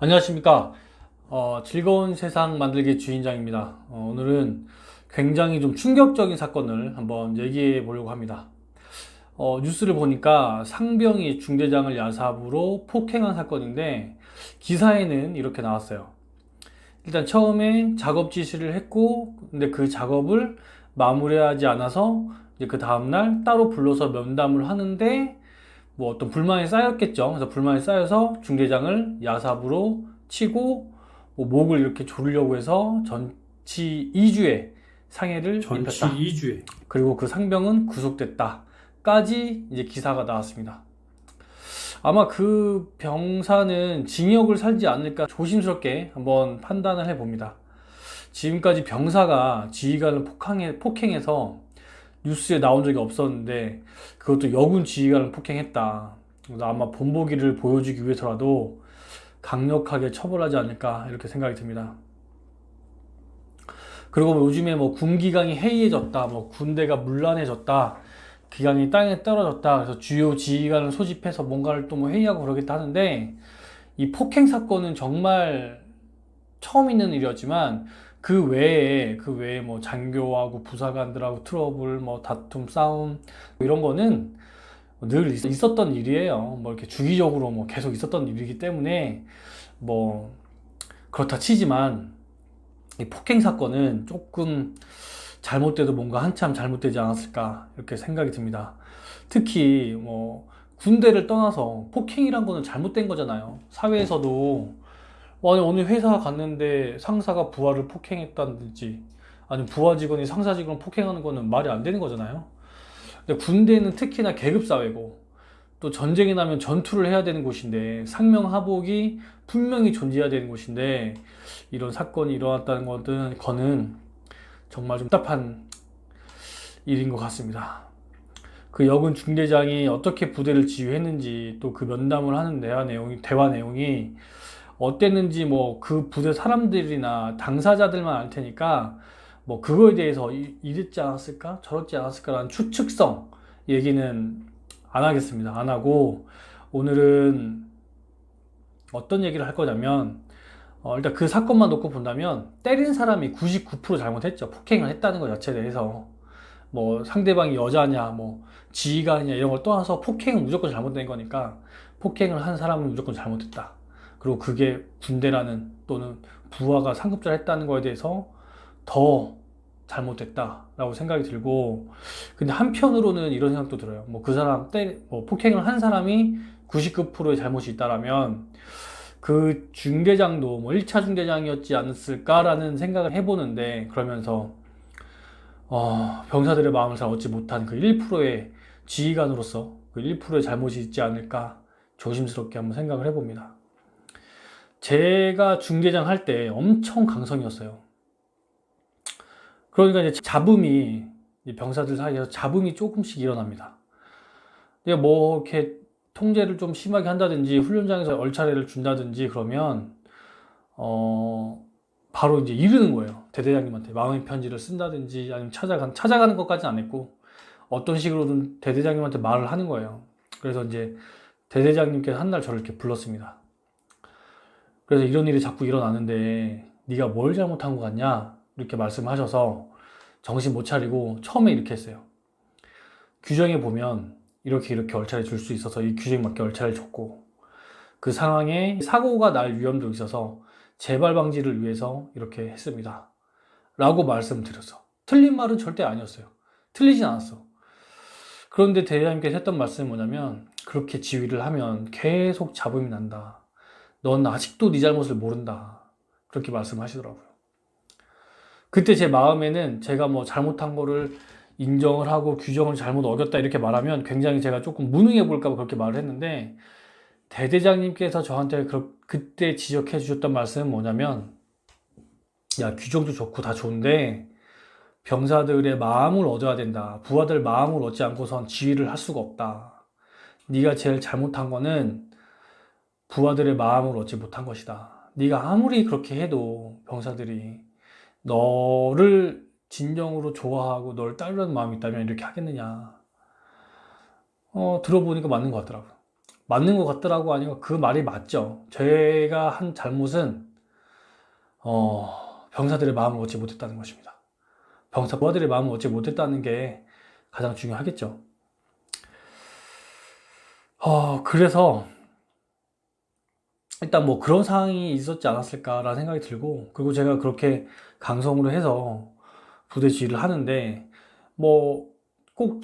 안녕하십니까. 즐거운 세상 만들기 주인장입니다. 오늘은 굉장히 좀 충격적인 사건을 한번 얘기해 보려고 합니다. 뉴스를 보니까 상병이 중대장을 야삽으로 폭행한 사건인데 기사에는 이렇게 나왔어요. 일단 처음에 작업 지시를 했고, 근데 그 작업을 마무리하지 않아서 이제 그 다음날 따로 불러서 면담을 하는데 뭐 어떤 불만이 쌓였겠죠. 그래서 불만이 쌓여서 중대장을 야삽으로 치고 뭐 목을 이렇게 조르려고 해서 전치 2주의 상해를 전치 입혔다. 2주에. 그리고 그 상병은 구속됐다까지 이제 기사가 나왔습니다. 아마 그 병사는 징역을 살지 않을까 조심스럽게 한번 판단을 해봅니다. 지금까지 병사가 지휘관을 폭행해서 뉴스에 나온 적이 없었는데 그것도 여군 지휘관을 폭행했다. 그래서 아마 본보기를 보여주기 위해서라도 강력하게 처벌하지 않을까 이렇게 생각이 듭니다. 그리고 뭐 요즘에 뭐 군기강이 해이해졌다, 뭐 군대가 문란해졌다, 기강이 땅에 떨어졌다, 그래서 주요 지휘관을 소집해서 뭔가를 또 뭐 회의하고 그러겠다 하는데 이 폭행 사건은 정말 처음 있는 일이었지만 그 외에 뭐 장교하고 부사관들하고 트러블, 뭐 다툼, 싸움 뭐 이런 거는 늘 있었던 일이에요. 뭐 이렇게 주기적으로 뭐 계속 있었던 일이기 때문에 뭐 그렇다 치지만 이 폭행 사건은 조금 잘못돼도 뭔가 한참 잘못되지 않았을까 이렇게 생각이 듭니다. 특히 뭐 군대를 떠나서 폭행이란 거는 잘못된 거잖아요. 사회에서도 아니 어느 회사 갔는데 상사가 부하를 폭행했다든지 아니면 부하 직원이 상사 직원을 폭행하는 거는 말이 안 되는 거잖아요. 근데 군대는 특히나 계급 사회고 또 전쟁이 나면 전투를 해야 되는 곳인데 상명하복이 분명히 존재해야 되는 곳인데 이런 사건이 일어났다는 거는 정말 좀 답답한 일인 것 같습니다. 그 여군 중대장이 어떻게 부대를 지휘했는지 또 그 면담을 하는 대화 내용이 어땠는지 뭐 그 부대 사람들이나 당사자들만 알 테니까 뭐 그거에 대해서 이랬지 않았을까 저랬지 않았을까라는 추측성 얘기는 안 하겠습니다. 안 하고 오늘은 어떤 얘기를 할 거냐면 일단 그 사건만 놓고 본다면 때린 사람이 99% 잘못했죠. 폭행을 했다는 것 자체에 대해서 뭐 상대방이 여자냐 뭐 지휘관이냐 이런 걸 떠나서 폭행은 무조건 잘못된 거니까 폭행을 한 사람은 무조건 잘못했다. 그리고 그게 군대라는 또는 부하가 상급자를 했다는 거에 대해서 더 잘못됐다라고 생각이 들고 근데 한편으로는 이런 생각도 들어요. 뭐 그 사람 뭐 폭행을 한 사람이 99%의 잘못이 있다라면 그 중대장도 뭐 1차 중대장이었지 않았을까라는 생각을 해보는데 그러면서 병사들의 마음을 잘 얻지 못한 그 1%의 지휘관으로서 그 1%의 잘못이 있지 않을까 조심스럽게 한번 생각을 해봅니다. 제가 중대장 할 때 엄청 강성이었어요. 그러니까 이제 잡음이 병사들 사이에서 잡음이 조금씩 일어납니다. 근데 뭐 이렇게 통제를 좀 심하게 한다든지 훈련장에서 얼차례를 준다든지 그러면 바로 이제 이르는 거예요. 대대장님한테 마음의 편지를 쓴다든지 아니면 찾아가는 것까지는 안 했고 어떤 식으로든 대대장님한테 말을 하는 거예요. 그래서 이제 대대장님께서 한 날 저를 이렇게 불렀습니다. 그래서 이런 일이 자꾸 일어나는데 네가 뭘 잘못한 것 같냐 이렇게 말씀하셔서 정신 못 차리고 처음에 이렇게 했어요. 규정에 보면 이렇게 얼차례 줄 수 있어서 이 규정에 맞게 얼차례를 줬고 그 상황에 사고가 날 위험도 있어서 재발 방지를 위해서 이렇게 했습니다. 라고 말씀드렸어. 틀린 말은 절대 아니었어요. 틀리진 않았어. 그런데 대장님께서 했던 말씀은 뭐냐면 그렇게 지휘를 하면 계속 잡음이 난다. 넌 아직도 네 잘못을 모른다. 그렇게 말씀하시더라고요. 그때 제 마음에는 제가 뭐 잘못한 거를 인정을 하고 규정을 잘못 어겼다 이렇게 말하면 굉장히 제가 조금 무능해 볼까 봐 그렇게 말을 했는데 대대장님께서 저한테 그때 지적해 주셨던 말씀은 뭐냐면 야 규정도 좋고 다 좋은데 병사들의 마음을 얻어야 된다. 부하들 마음을 얻지 않고선 지휘를 할 수가 없다. 네가 제일 잘못한 거는 부하들의 마음을 얻지 못한 것이다. 네가 아무리 그렇게 해도 병사들이 너를 진정으로 좋아하고 널 따르는 마음이 있다면 이렇게 하겠느냐. 들어보니까 맞는 것 같더라고요. 맞는 것 같더라고. 아니면 그 말이 맞죠. 제가 한 잘못은 병사들의 마음을 얻지 못했다는 것입니다. 부하들의 마음을 얻지 못했다는 게 가장 중요하겠죠. 그래서 일단 뭐 그런 상황이 있었지 않았을까라는 생각이 들고, 그리고 제가 그렇게 강성으로 해서 부대 지휘를 하는데, 뭐 꼭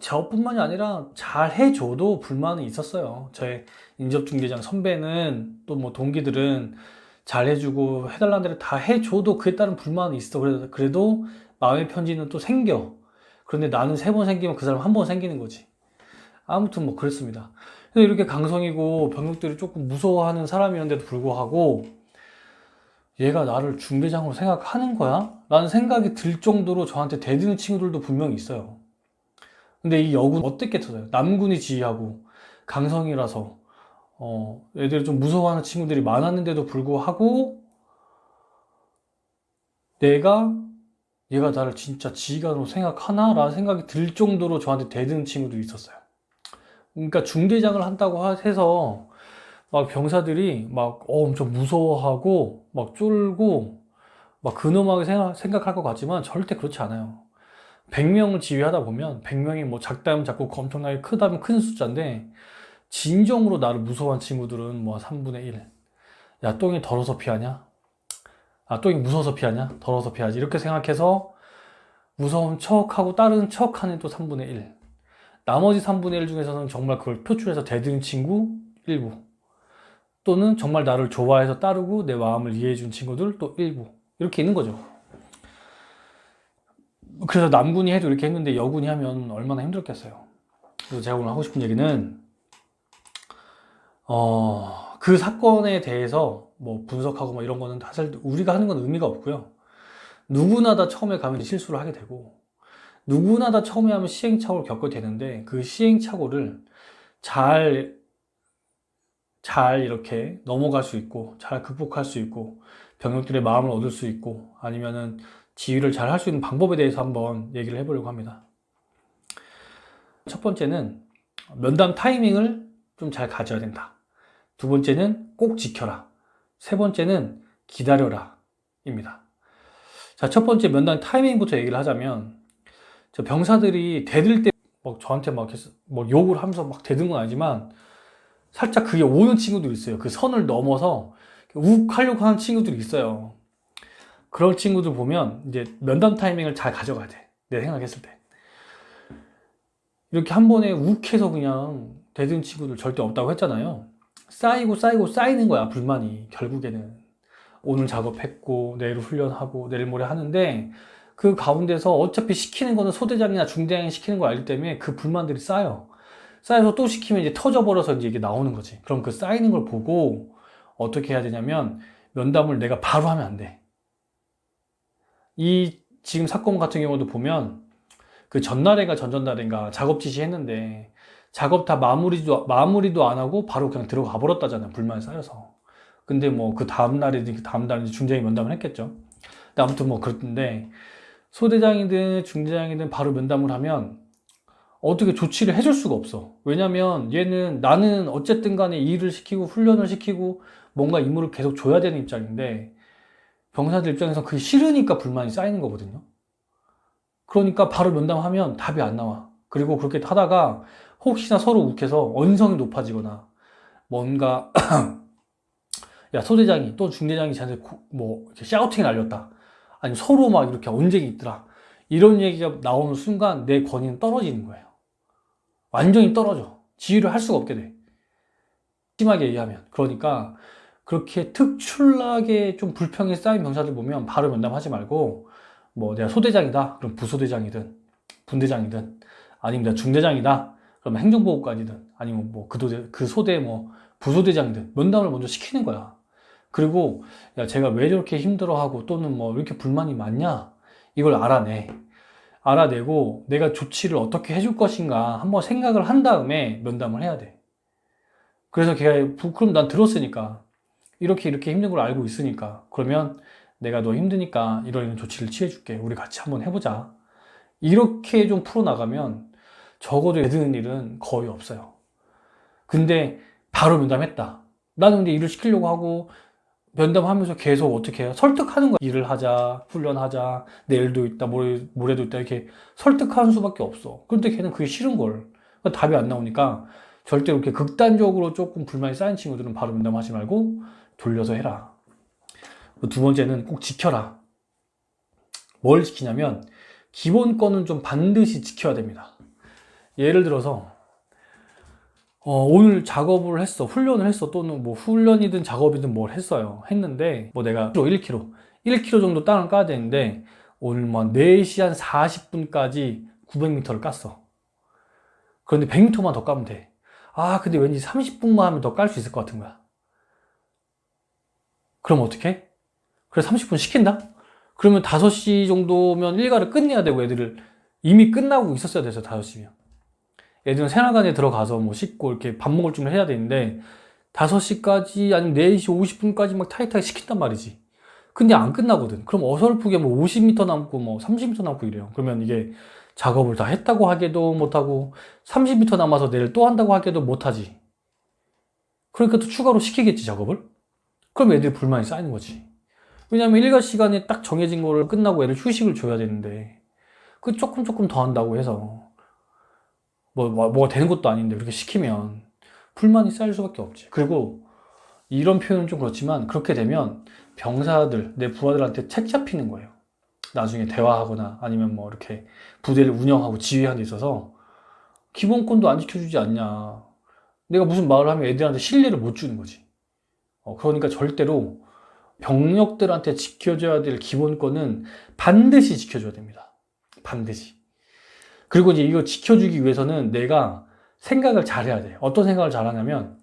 저뿐만이 아니라 잘 해줘도 불만이 있었어요. 저의 인접중대장 선배는, 또 뭐 동기들은 잘 해주고 해달라는 대로 다 해줘도 그에 따른 불만이 있어. 그래도 마음의 편지는 또 생겨. 그런데 나는 3번 생기면 그 사람 1번 생기는 거지. 아무튼 뭐 그랬습니다. 그래서 이렇게 강성이고 병력들이 조금 무서워하는 사람이었는데도 불구하고 얘가 나를 중대장으로 생각하는 거야? 라는 생각이 들 정도로 저한테 대드는 친구들도 분명히 있어요. 근데 이 여군 어떻게 터져요? 남군이 지휘하고 강성이라서 애들이 좀 무서워하는 친구들이 많았는데도 불구하고 얘가 나를 진짜 지휘관으로 생각하나? 라는 생각이 들 정도로 저한테 대드는 친구들이 있었어요. 그러니까 중대장을 한다고 해서 막 병사들이 막 엄청 무서워하고 막 쫄고 막 근엄하게 생각할 것 같지만 절대 그렇지 않아요. 100명을 지휘하다 보면 100명이 뭐 작다면 작고 엄청나게 크다면 큰 숫자인데, 진정으로 나를 무서워한 친구들은 뭐 3분의 1. 야, 똥이 더러워서 피하냐? 아, 똥이 무서워서 피하냐? 더러워서 피하지. 이렇게 생각해서 무서운 척하고 다른 척하는 또 3분의 1. 나머지 3분의 1 중에서는 정말 그걸 표출해서 대드는 친구 일부, 또는 정말 나를 좋아해서 따르고 내 마음을 이해해준 친구들 또 일부, 이렇게 있는 거죠. 그래서 남군이 해도 이렇게 했는데 여군이 하면 얼마나 힘들었겠어요. 그래서 제가 오늘 하고 싶은 얘기는 그 사건에 대해서 뭐 분석하고 뭐 이런 거는 사실 우리가 하는 건 의미가 없고요. 누구나 다 처음에 가면 실수를 하게 되고, 누구나 다 처음에 하면 시행착오를 겪게 되는데, 그 시행착오를 잘 이렇게 넘어갈 수 있고, 잘 극복할 수 있고, 병력들의 마음을 얻을 수 있고, 아니면은 지휘를 잘 할 수 있는 방법에 대해서 한번 얘기를 해보려고 합니다. 첫 번째는 면담 타이밍을 좀 잘 가져야 된다. 두 번째는 꼭 지켜라. 세 번째는 기다려라 입니다. 자, 첫 번째 면담 타이밍부터 얘기를 하자면, 저 병사들이 대들 때 막 저한테 막 욕을 하면서 막 대든 건 아니지만 살짝 그게 오는 친구들이 있어요. 그 선을 넘어서 욱 하려고 하는 친구들이 있어요. 그런 친구들 보면 이제 면담 타이밍을 잘 가져가야 돼. 내가 생각했을 때. 이렇게 한 번에 욱해서 그냥 대든 친구들 절대 없다고 했잖아요. 쌓이는 거야, 불만이. 결국에는 오늘 작업했고 내일 훈련하고 내일 모레 하는데, 그 가운데서 어차피 시키는 거는 소대장이나 중대장이 시키는 거 알기 때문에 그 불만들이 쌓여서 또 시키면 이제 터져버려서 이제 이게 나오는 거지. 그럼 그 쌓이는 걸 보고 어떻게 해야 되냐면, 면담을 내가 바로 하면 안 돼. 이 지금 사건 같은 경우도 보면 그 전날인가 전전날인가 작업 지시했는데 작업 다 마무리도 안 하고 바로 그냥 들어가 버렸다잖아요. 불만이 쌓여서. 근데 뭐 그 다음날이든 그 다음날이든 중대장이 면담을 했겠죠. 근데 아무튼 뭐 그렇던데, 소대장이든 중대장이든 바로 면담을 하면 어떻게 조치를 해줄 수가 없어. 왜냐면 나는 어쨌든 간에 일을 시키고 훈련을 시키고 뭔가 임무를 계속 줘야 되는 입장인데, 병사들 입장에서 그게 싫으니까 불만이 쌓이는 거거든요. 그러니까 바로 면담하면 답이 안 나와. 그리고 그렇게 하다가 혹시나 서로 욱해서 언성이 높아지거나 뭔가 야, 소대장이 또 중대장이 쟤한테 뭐 샤우팅을 날렸다, 아니면 서로 막 이렇게 언쟁이 있더라, 이런 얘기가 나오는 순간 내 권위는 떨어지는 거예요. 완전히 떨어져. 지휘를 할 수가 없게 돼, 심하게 얘기하면. 그러니까 그렇게 특출나게 좀 불평이 쌓인 병사들 보면 바로 면담하지 말고, 뭐 내가 소대장이다 그럼 부소대장이든 분대장이든, 아니면 내가 중대장이다 그러면 행정보고관이든, 아니면 뭐 그 소대 뭐 부소대장이든 면담을 먼저 시키는 거야. 그리고 야, 제가 왜 저렇게 힘들어하고 또는 뭐 이렇게 불만이 많냐, 이걸 알아내고 내가 조치를 어떻게 해줄 것인가 한번 생각을 한 다음에 면담을 해야 돼. 그래서 걔가 그럼 난 들었으니까, 이렇게 힘든 걸 알고 있으니까, 그러면 내가 너 힘드니까 이런 조치를 취해줄게, 우리 같이 한번 해보자, 이렇게 좀 풀어나가면 적어도 애드는 일은 거의 없어요. 근데 바로 면담했다. 나는 근데 일을 시키려고 하고 면담하면서 계속 어떻게 해요? 설득하는 거야. 일을 하자, 훈련하자, 내일도 있다, 모레도 있다, 이렇게 설득하는 수밖에 없어. 그런데 걔는 그게 싫은 걸. 그러니까 답이 안 나오니까 절대 이렇게 극단적으로 조금 불만이 쌓인 친구들은 바로 면담하지 말고 돌려서 해라. 두 번째는 꼭 지켜라. 뭘 지키냐면 기본권은 좀 반드시 지켜야 됩니다. 예를 들어서 오늘 작업을 했어, 훈련을 했어, 또는 뭐 훈련이든 작업이든 뭘 했어요. 했는데 뭐 내가 1km 정도 땅을 까야 되는데 오늘 뭐 4시 한 40분까지 900m를 깠어. 그런데 100m만 더 까면 돼. 아, 근데 왠지 30분만 하면 더 깔 수 있을 것 같은 거야. 그럼 어떡해? 그래, 30분 시킨다? 그러면 5시 정도면 일과를 끝내야 되고, 애들을 이미 끝나고 있었어야 돼서 5시면. 애들은 생활관에 들어가서 뭐 씻고 이렇게 밥 먹을 준비를 해야 되는데 5시까지 아니면 4시 50분까지 막 타이트하게 시킨단 말이지. 근데 안 끝나거든. 그럼 어설프게 뭐 50m 남고 뭐 30m 남고 이래요. 그러면 이게 작업을 다 했다고 하기도 못하고 30m 남아서 내일 또 한다고 하기도 못하지. 그러니까 또 추가로 시키겠지, 작업을. 그럼 애들 불만이 쌓이는 거지. 왜냐면 일과 시간에 딱 정해진 거를 끝나고 애들 휴식을 줘야 되는데 그 조금 더 한다고 해서 뭐가 되는 것도 아닌데 그렇게 시키면 불만이 쌓일 수밖에 없지. 그리고 이런 표현은 좀 그렇지만 그렇게 되면 병사들, 내 부하들한테 책 잡히는 거예요. 나중에 대화하거나 아니면 뭐 이렇게 부대를 운영하고 지휘하는 데 있어서 기본권도 안 지켜주지 않냐. 내가 무슨 말을 하면 애들한테 신뢰를 못 주는 거지. 그러니까 절대로 병력들한테 지켜줘야 될 기본권은 반드시 지켜줘야 됩니다. 반드시. 그리고 이제 이거 지켜주기 위해서는 내가 생각을 잘해야 돼. 어떤 생각을 잘하냐면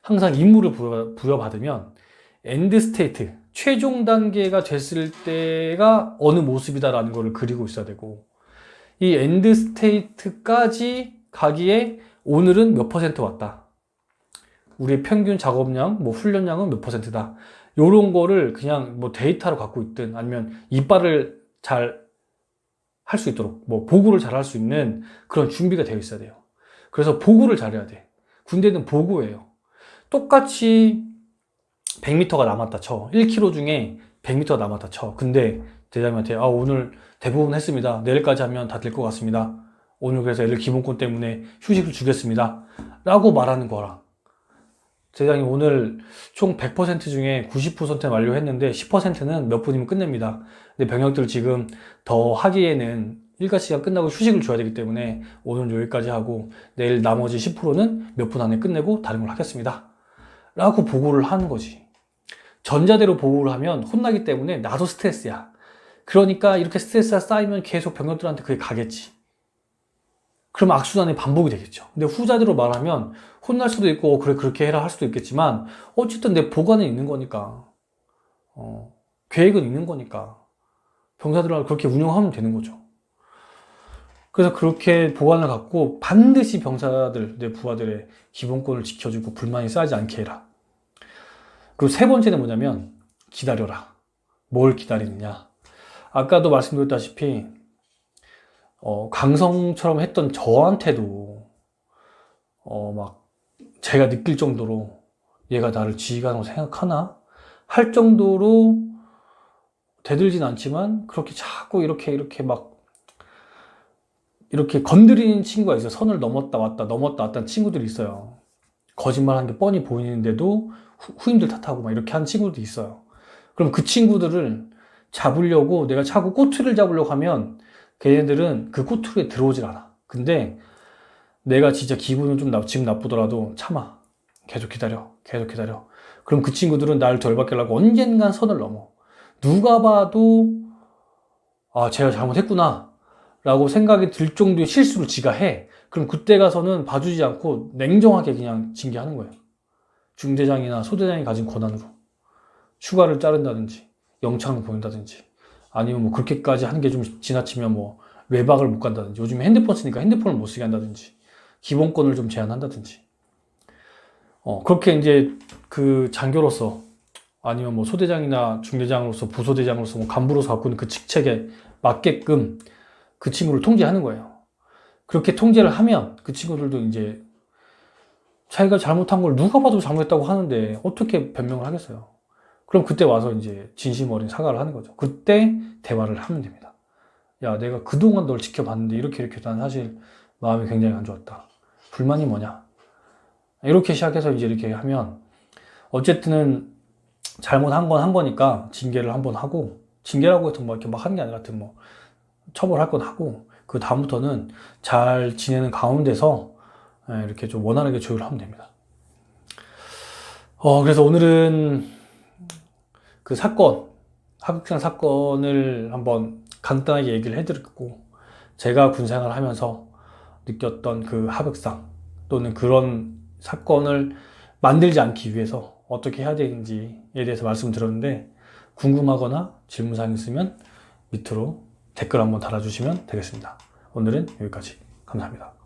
항상 임무를 부여받으면 엔드 스테이트, 최종 단계가 됐을 때가 어느 모습이다라는 거를 그리고 있어야 되고, 이 엔드 스테이트까지 가기에 오늘은 몇 퍼센트 왔다. 우리의 평균 작업량, 뭐 훈련량은 몇 퍼센트다. 요런 거를 그냥 뭐 데이터로 갖고 있든 아니면 이빨을 잘 할 수 있도록 뭐 보고를 잘 할 수 있는 그런 준비가 되어 있어야 돼요. 그래서 보고를 잘해야 돼. 군대는 보고예요. 똑같이 100m가 남았다 쳐. 1km 중에 100m가 남았다 쳐. 근데 대장님한테 오늘 대부분 했습니다. 내일까지 하면 다 될 것 같습니다. 오늘 그래서 애들 기본권 때문에 휴식을 주겠습니다. 라고 말하는 거랑 대장님 오늘 총 100% 중에 90%는 완료했는데 10%는 몇 분이면 끝냅니다. 근데 병력들 지금 더 하기에는 일과 시간 끝나고 휴식을 줘야 되기 때문에 오늘 여기까지 하고 내일 나머지 10%는 몇 분 안에 끝내고 다른 걸 하겠습니다. 라고 보고를 하는 거지. 전자대로 보고를 하면 혼나기 때문에 나도 스트레스야. 그러니까 이렇게 스트레스가 쌓이면 계속 병력들한테 그게 가겠지. 그럼 악순환의 반복이 되겠죠. 근데 후자대로 말하면 혼날 수도 있고 그래 그렇게 해라 할 수도 있겠지만 어쨌든 내 보관은 있는 거니까 계획은 있는 거니까 병사들하고 그렇게 운영하면 되는 거죠. 그래서 그렇게 보관을 갖고 반드시 병사들, 내 부하들의 기본권을 지켜주고 불만이 쌓이지 않게 해라. 그리고 세 번째는 뭐냐면 기다려라. 뭘 기다리느냐. 아까도 말씀드렸다시피 강성처럼 했던 저한테도 막 제가 느낄 정도로 얘가 나를 지휘관으로 생각하나? 할 정도로 대들진 않지만 그렇게 자꾸 이렇게 막 이렇게 건드리는 친구가 있어요. 선을 넘었다 왔다 하는 친구들이 있어요. 거짓말하는 게 뻔히 보이는데도 후임들 탓하고 막 이렇게 하는 친구들도 있어요. 그럼 그 친구들을 잡으려고 내가 자꾸 꼬투리를 잡으려고 하면 걔네들은 그 꼬투리에 들어오질 않아. 근데 내가 진짜 기분은 좀 지금 나쁘더라도 참아. 계속 기다려. 그럼 그 친구들은 나를 덜 받으려고 언젠간 선을 넘어. 누가 봐도 제가 잘못했구나 라고 생각이 들 정도의 실수를 지가 해. 그럼 그때 가서는 봐주지 않고 냉정하게 그냥 징계하는 거예요. 중대장이나 소대장이 가진 권한으로 휴가를 자른다든지 영창을 보낸다든지 아니면 뭐 그렇게까지 하는 게 좀 지나치면 뭐 외박을 못 간다든지, 요즘에 핸드폰 쓰니까 핸드폰을 못 쓰게 한다든지, 기본권을 좀 제한한다든지, 그렇게 이제 그 장교로서 아니면 뭐 소대장이나 중대장으로서 부소대장으로서 뭐 간부로서 갖고 있는 그 직책에 맞게끔 그 친구를 통제하는 거예요. 그렇게 통제를 하면 그 친구들도 이제 자기가 잘못한 걸 누가 봐도 잘못했다고 하는데 어떻게 변명을 하겠어요? 그럼 그때 와서 이제 진심 어린 사과를 하는 거죠. 그때 대화를 하면 됩니다. 야, 내가 그동안 널 지켜봤는데 이렇게 난 사실 마음이 굉장히 안 좋았다. 불만이 뭐냐? 이렇게 시작해서 이제 이렇게 하면 어쨌든 잘못한 건 한 거니까 징계를 한번 하고, 징계라고 해서 뭐 이렇게 막 하는 게 아니라 하여튼 뭐 처벌할 건 하고, 그 다음부터는 잘 지내는 가운데서 이렇게 좀 원활하게 조율을 하면 됩니다. 그래서 오늘은 그 사건, 하극상 사건을 한번 간단하게 얘기를 해드렸고, 제가 군 생활을 하면서 느꼈던 그 하극상 또는 그런 사건을 만들지 않기 위해서 어떻게 해야 되는지에 대해서 말씀드렸는데, 궁금하거나 질문사항 있으면 밑으로 댓글 한번 달아주시면 되겠습니다. 오늘은 여기까지. 감사합니다.